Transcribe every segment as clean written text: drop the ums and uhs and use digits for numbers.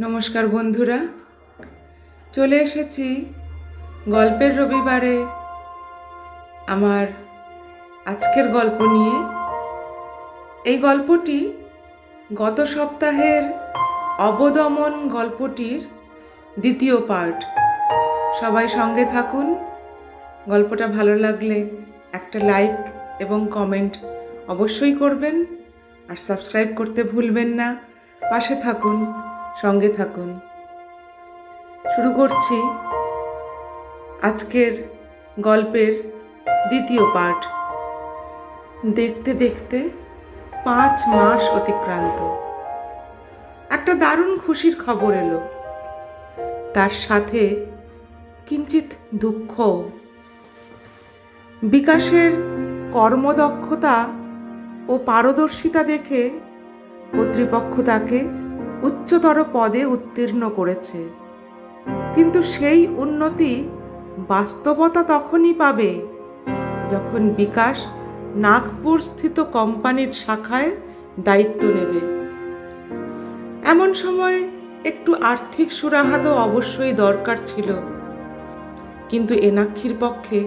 নমস্কার বন্ধুরা, চলে এসেছি গল্পের রবিবারে আমার আজকের গল্প নিয়ে। এই গল্পটি গত সপ্তাহের অবদমন গল্পটির দ্বিতীয় পার্ট। সবাই সঙ্গে থাকুন। গল্পটা ভালো লাগলে একটা লাইক এবং কমেন্ট অবশ্যই করবেন, আর সাবস্ক্রাইব করতে ভুলবেন না। পাশে থাকুন, সঙ্গে থাকুন। শুরু করছি আজকের গল্পের দ্বিতীয় পার্ট। দেখতে দেখতে 5 মাস অতিক্রান্ত। একটা দারুণ খুশির খবর এলো, তার সাথে কিঞ্চিত দুঃখ। বিকাশের কর্মদক্ষতা ও পারদর্শিতা দেখে কর্তৃপক্ষ তাকে উচ্চতর পদে উত্তীর্ণ করেছে, কিন্তু সেই উন্নতি বাস্তবতা তখনই পাবে যখন বিকাশ নাগপুর স্থিত কোম্পানির শাখায় দায়িত্ব নেবে। এমন সময় একটু আর্থিক সুরাহা তো অবশ্যই দরকার ছিল, কিন্তু এনাক্ষীর পক্ষে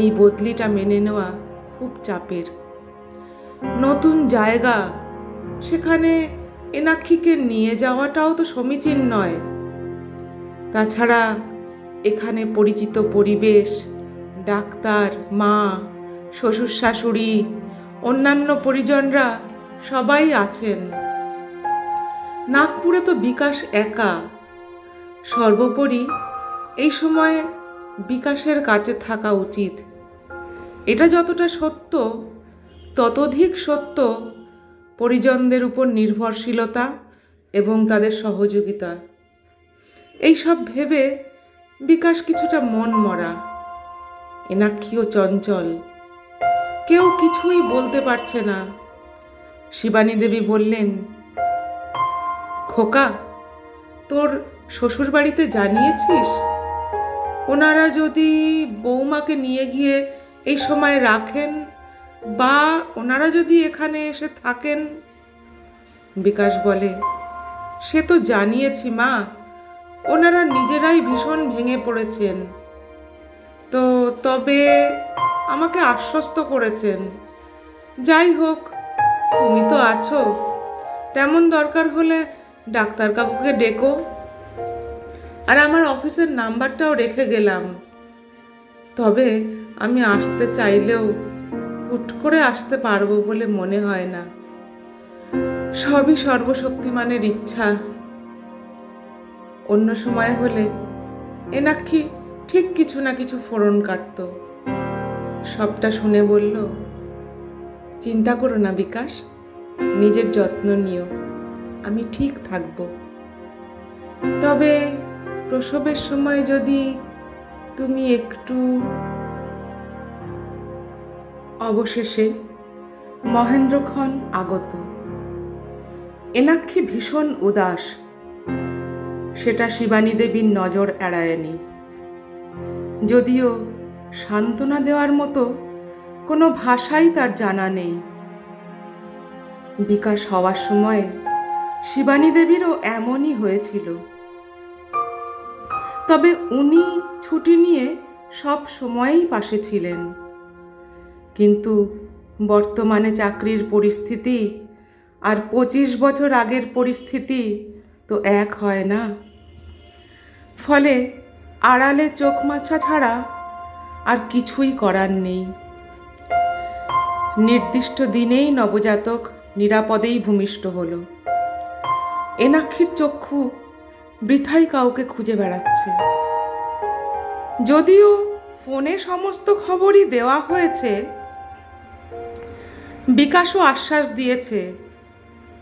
এই বদলিটা মেনে নেওয়া খুব চাপের। নতুন জায়গা, সেখানে এনাক্ষীকে নিয়ে যাওয়াটাও তো সমীচীন নয়। তাছাড়া এখানে পরিচিত পরিবেশ, ডাক্তার, মা, শ্বশুর শাশুড়ি, অন্যান্য পরিজনরা সবাই আছেন। নাগপুরে তো বিকাশ একা। সর্বোপরি এই সময় বিকাশের কাছে থাকা উচিত। এটা যতটা সত্য, ততোধিক সত্য পরিজনদের উপর নির্ভরশীলতা এবং তাদের সহযোগিতা। এইসব ভেবে বিকাশ কিছুটা মন মরা। এনাক্ষীও চঞ্চল, কেউ কিছুই বলতে পারছে না। শিবানী দেবী বললেন, খোকা, তোর শ্বশুর বাড়িতে জানিয়েছিস? ওনারা যদি বৌমাকে নিয়ে গিয়ে এই সময় রাখেন, বা ওনারা যদি এখানে এসে থাকেন? বিকাশ বলে, সে তো জানিয়েছি মা, ওনারা নিজেরাই ভীষণ ভেঙে পড়েছেন। তবে আমাকে আশ্বস্ত করেছেন। যাই হোক, তুমি তো আছো, তেমন দরকার হলে ডাক্তার কাকুকে ডেকো, আর আমার অফিসের নাম্বারটাও রেখে গেলাম। তবে আমি আসতে চাইলেও হুট করে আসতে পারবো বলে মনে হয় না। সবই সর্বশক্তিমানের ইচ্ছা। অন্য সময় হলে এনাক্ষী ঠিক কিছু না কিছু ফোড়ন কাটতো। সবটা শুনে বলল, চিন্তা করো না বিকাশ, নিজের যত্ন নিও, আমি ঠিক থাকবো। তবে প্রসবের সময় যদি তুমি একটু। অবশেষে মহেন্দ্রক্ষণ আগত। এনাক্ষী ভীষণ উদাস। সেটা শিবানী দেবীর নজর এড়ায়নি। যদিও সান্ত্বনা দেওয়ার মতো কোনো ভাষাই তার জানা নেই। বিকাশ হওয়ার সময় শিবানী দেবীরও এমনই হয়েছিল। তবে উনি ছুটি নিয়ে সব সময়ই পাশে ছিলেন। কিন্তু বর্তমানে চাকরির পরিস্থিতি আর 25 বছর আগের পরিস্থিতি তো এক হয় না। ফলে আড়ালে চোখ মাছা ছাড়া আর কিছুই করার নেই। নির্দিষ্ট দিনেই নবজাতক নিরাপদেই ভূমিষ্ঠ হলো। এনাক্ষীর চক্ষু বৃথাই কাউকে খুঁজে বেড়াচ্ছে। যদিও ফোনে সমস্ত খবরই দেওয়া হয়েছে, বিকাশও আশ্বাস দিয়েছে,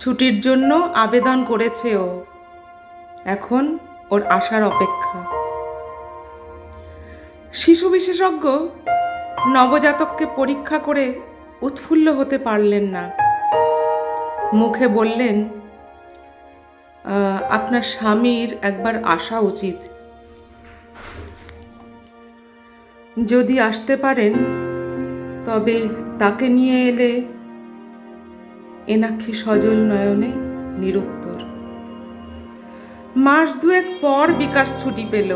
ছুটির জন্য আবেদন করেছে ও। এখন ওর আসার অপেক্ষা। শিশু বিশেষজ্ঞ নবজাতককে পরীক্ষা করে উৎফুল্ল হতে পারলেন না। মুখে বললেন, আপনার স্বামীর একবার আসা উচিত। যদি আসতে পারেন তবে তাকে নিয়ে এলে। এনাক্ষী সজল নয়নে নিরুত্তর। মাস দুয়েক পর বিকাশ ছুটি পেল,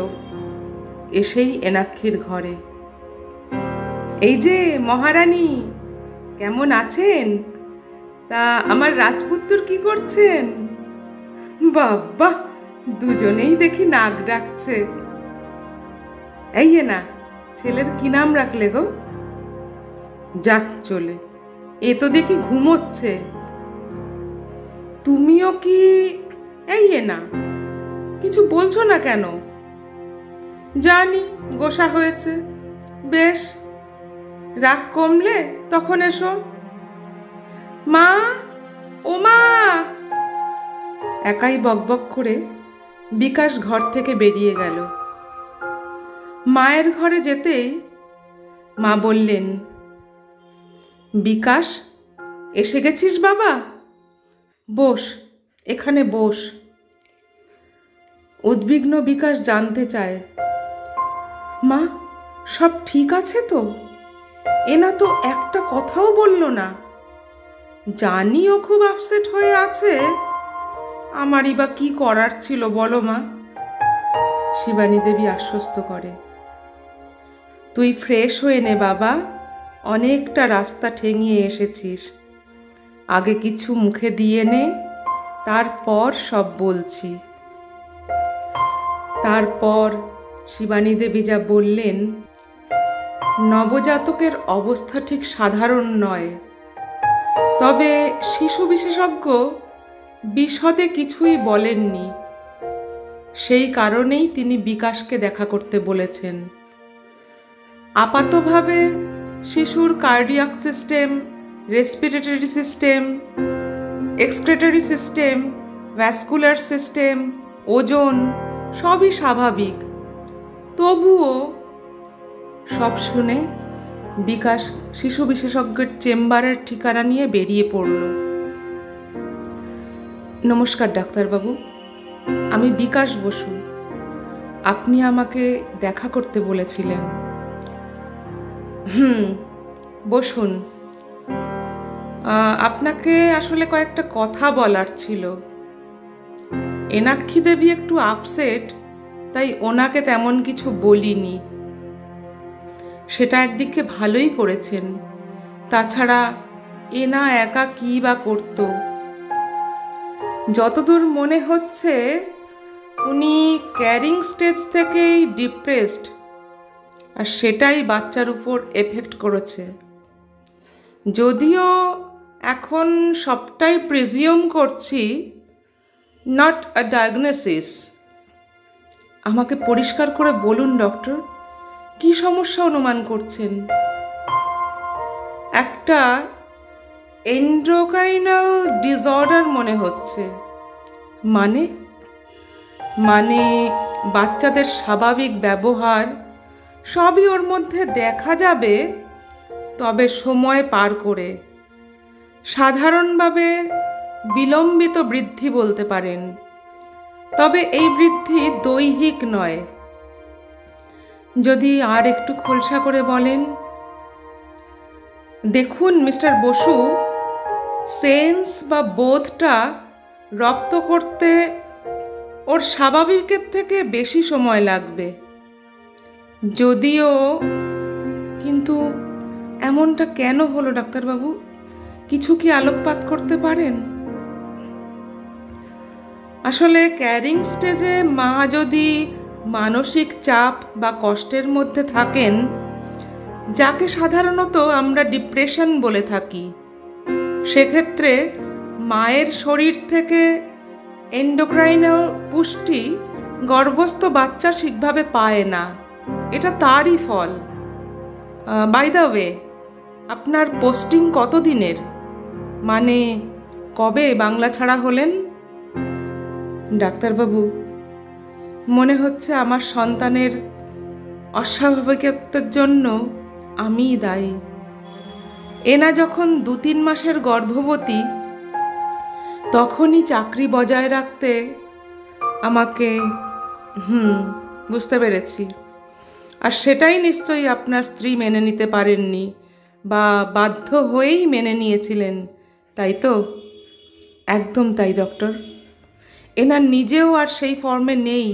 এসেই এনাক্ষীর ঘরে। এই যে মহারানী, কেমন আছেন? তা আমার রাজপুত্র কি করছেন? বাবা, দুজনেই দেখি নাক ডাকছে। এই না, ছেলের কি নাম রাখলে গো? যাক চলে, এ তো দেখি ঘুমোচ্ছে। তুমিও কি? এই না, কিছু বলছো না কেন? জানি গোসা হয়েছে, বেশ, রাগ কমলে তখন এসো। মা, ও মা! একাই বকবক করে বিকাশ ঘর থেকে বেরিয়ে গেল। মায়ের ঘরে যেতেই মা বললেন, বিকাশ, এসে গেছিস বাবা? বস, এখানে বস। উদ্বিগ্ন বিকাশ জানতে চায়, মা, সব ঠিক আছে তো? এনা তো একটা কথাও বলল না। জানি ও খুব আপসেট হয়ে আছে, আমারই বা কি করার ছিল বলো মা। শিবানী দেবী আশ্বস্ত করে, তুই ফ্রেশ হয়ে নে বাবা, অনেকটা রাস্তা ঠেঙিয়ে এসেছিস। আগে কিছু মুখে দিয়ে নে, তারপর সব বলছি। তারপর শিবানী দেবী যা বললেন, নবজাতকের অবস্থা ঠিক সাধারণ নয়, তবে শিশু বিশেষজ্ঞ বিশদে কিছুই বলেননি। সেই কারণেই তিনি বিকাশকে দেখা করতে বলেছেন। আপাতভাবে শিশুর cardiac system, respiratory system, excretory system, vascular system, ওজন সবই স্বাভাবিক। তবুও সব শুনে বিকাশ শিশু বিশেষজ্ঞের চেম্বারের ঠিকানা নিয়ে বেরিয়ে পড়ল। নমস্কার ডাক্তারবাবু, আমি বিকাশ বসু। আপনি আমাকে দেখা করতে বলেছিলেন। বসুন। আপনাকে আসলে কয়েকটা কথা বলার ছিল। এনাক্ষী দেবী একটু আপসেট, তাই ওনাকে তেমন কিছু বলিনি। সেটা একদিকে ভালোই করেছেন, তাছাড়া এনা একা কি বা করত। যতদূর মনে হচ্ছে উনি ক্যারিং স্টেজ থেকেই ডিপ্রেসড, আর সেটাই বাচ্চার উপর এফেক্ট করেছে। যদিও এখন সবটাই প্রিজিউম করছি, নট আ ডায়াগনোসিস। আমাকে পরিষ্কার করে বলুন ডক্টর, কি সমস্যা অনুমান করছেন? একটা এন্ডোক্রাইনাল ডিসঅর্ডার মনে হচ্ছে। মানে বাচ্চাদের স্বাভাবিক ব্যবহার সবই ওর মধ্যে দেখা যাবে, তবে সময় পার করে। সাধারণভাবে বিলম্বিত বৃদ্ধি বলতে পারেন, তবে এই বৃদ্ধি দৈহিক নয়। যদি আর একটু খোলসা করে বলেন। দেখুন মিস্টার বসু, সেন্স বা বোধটা রপ্ত করতে ওর স্বাভাবিকের থেকে বেশি সময় লাগবে। যদিও, কিন্তু এমনটা কেন হলো ডাক্তারবাবু? কিছু কি আলোকপাত করতে পারেন? আসলে ক্যারিং স্টেজে মা যদি মানসিক চাপ বা কষ্টের মধ্যে থাকেন, যাকে সাধারণত আমরা ডিপ্রেশন বলে থাকি, সেক্ষেত্রে মায়ের শরীর থেকে এন্ডোক্রাইনাল পুষ্টি গর্ভস্থ বাচ্চা ঠিকভাবে পায় না। এটা তারই ফল। বাই দ্য ওয়ে, আপনার পোস্টিং কতদিনের? মানে কবে বাংলা ছাড়া হলেন? ডাক্তারবাবু, মনে হচ্ছে আমার সন্তানের অস্বাভাবিকত্বের জন্য আমিই দায়ী। এনা যখন 2-3 মাসের গর্ভবতী, তখনই চাকরি বজায় রাখতে আমাকে বুঝতে পেরেছি। আর সেটাই নিশ্চয়ই আপনার স্ত্রী মেনে নিতে পারেননি, বা বাধ্য হয়েই মেনে নিয়েছিলেন, তাই তো? একদম তাই ডক্টর। এনার নিজেও আর সেই ফর্মে নেই।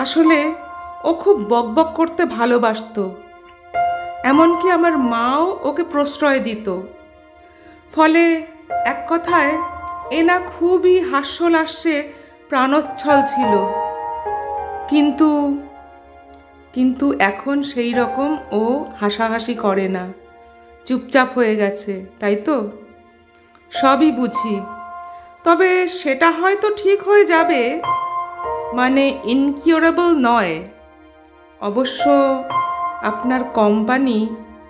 আসলে ও খুব বকবক করতে ভালোবাসতো, এমনকি আমার মাও ওকে প্রশ্রয় দিত। ফলে এক কথায় এনা খুবই হাস্যলাস্যে প্রাণোচ্ছল ছিল। কিন্তু কিন্তু এখন সেই রকম ও হাসাহাসি করে না, চুপচাপ হয়ে গেছে, তাই তো? সবই বুঝি, তবে সেটা হয়তো ঠিক হয়ে যাবে, মানে ইনকিউরেবল নয়। অবশ্য আপনার কোম্পানি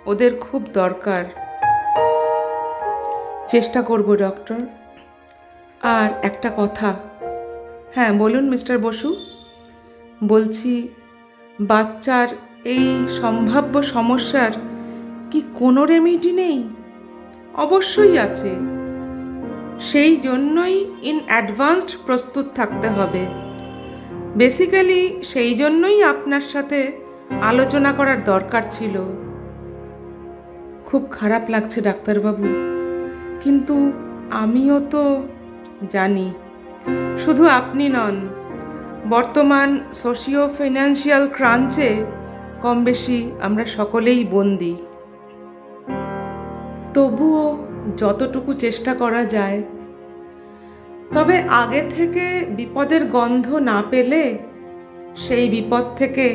ওদের খুব দরকার। চেষ্টা করব ডক্টর। আর একটা কথা। হ্যাঁ বলুন মিস্টার বসু। বলছি, বাচ্চার এই সম্ভাব্য সমস্যার কি কোনো রেমেডি নেই? অবশ্যই আছে, সেই জন্যই ইন অ্যাডভান্সড প্রস্তুত থাকতে হবে। বেসিক্যালি সেই জন্যই আপনার সাথে আলোচনা করার দরকার ছিল। খুব খারাপ লাগছে ডাক্তারবাবু, কিন্তু আমিও তো জানি, শুধু আপনি নন, বর্তমান সোশিও ফাইন্যান্সিয়াল ক্রাঞ্চে কম বেশি আমরা সকলেই বন্দী। তবুও যতটুকু চেষ্টা করা যায়। তবে আগে থেকে বিপদের গন্ধ না পেলে সেই বিপদ থেকে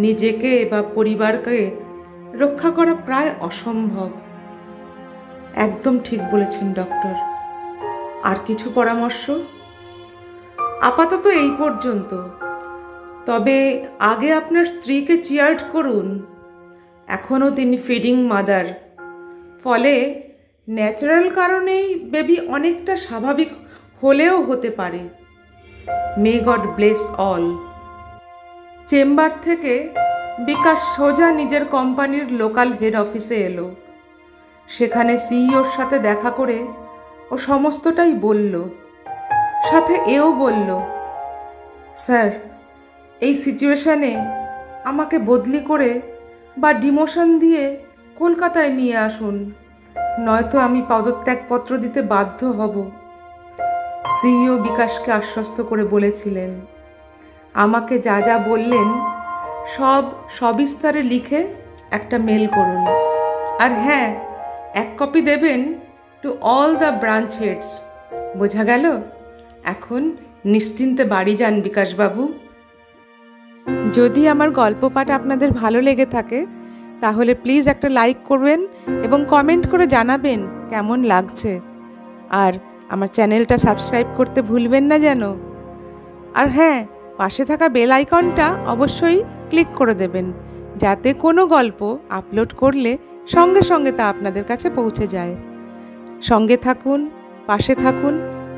নিজেকে বা পরিবারকে রক্ষা করা প্রায় অসম্ভব। একদম ঠিক বলেছেন ডক্টর। আর কিছু পরামর্শ? আপাতত এই পর্যন্ত। তবে আগে আপনার স্ত্রীকে চিয়ার্ড করুন। এখনও তিনি ফিডিং মাদার, ফলে ন্যাচারাল কারণেই বেবি অনেকটা স্বাভাবিক হলেও হতে পারে। May God bless all. Chamber থেকে বিকাশ সোজা নিজের কোম্পানির লোকাল হেড অফিসে এলো। সেখানে সিইওর সাথে দেখা করে ও সমস্তটাই বলল। সাথে এও বলল, স্যার, এই সিচুয়েশানে আমাকে বদলি করে বা ডিমোশন দিয়ে কলকাতায় নিয়ে আসুন, নয়তো আমি পদত্যাগপত্র দিতে বাধ্য হব। সিইও বিকাশকে আশ্বস্ত করে বলেছিলেন, আমাকে যা যা বললেন সব সবিস্তারে লিখে একটা মেল করুন। আর হ্যাঁ, এক কপি দেবেন to all the branch heads. বোঝা গেল? এখন নিশ্চিন্তে বাড়ি যান বিকাশবাবু। যদি আমার গল্প পাঠ আপনাদের ভালো লেগে থাকে তাহলে প্লিজ একটা লাইক করবেন এবং কমেন্ট করে জানাবেন কেমন লাগছে। আর আমার চ্যানেলটা সাবস্ক্রাইব করতে ভুলবেন না যেন। আর হ্যাঁ, পাশে থাকা বেল আইকনটা অবশ্যই ক্লিক করে দেবেন, যাতে কোনো গল্প আপলোড করলে সঙ্গে সঙ্গে তা আপনাদের কাছে পৌঁছে যায়। সঙ্গে থাকুন, পাশে থাকুন,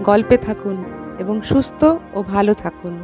গল্পে থাকুন এবং সুস্থ ও ভালো থাকুন।